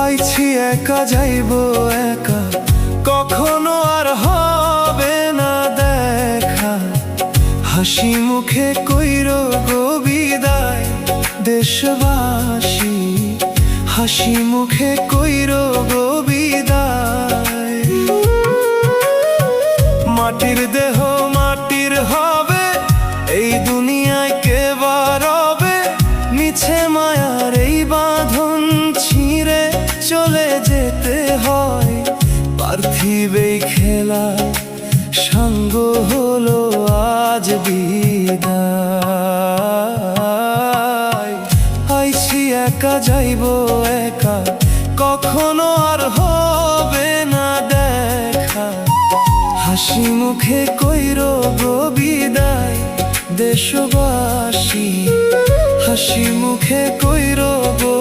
আইছি একা যাইব একা, কখনো আর হবে না দেখা। হাসি মুখে কইর গো বিদায় দেশবাসী, হাসি মুখে কইর গো বিদায়। মাটির দেহ মাটির হবে, এই দুনিয়ায় কে বা রবে। মিছে মায়ার এই বাঁধন ছিঁড়ে চলে যেতে হয়। পার্থিব এই খেলা সাঙ্গ হলো আজ বিদায়। আইছি একা যাইব একা, কখনো আর হবে না দেখা। হাসি মুখে কইর গো বিদায় দেশবাসী, হাসি মুখে কইর গো।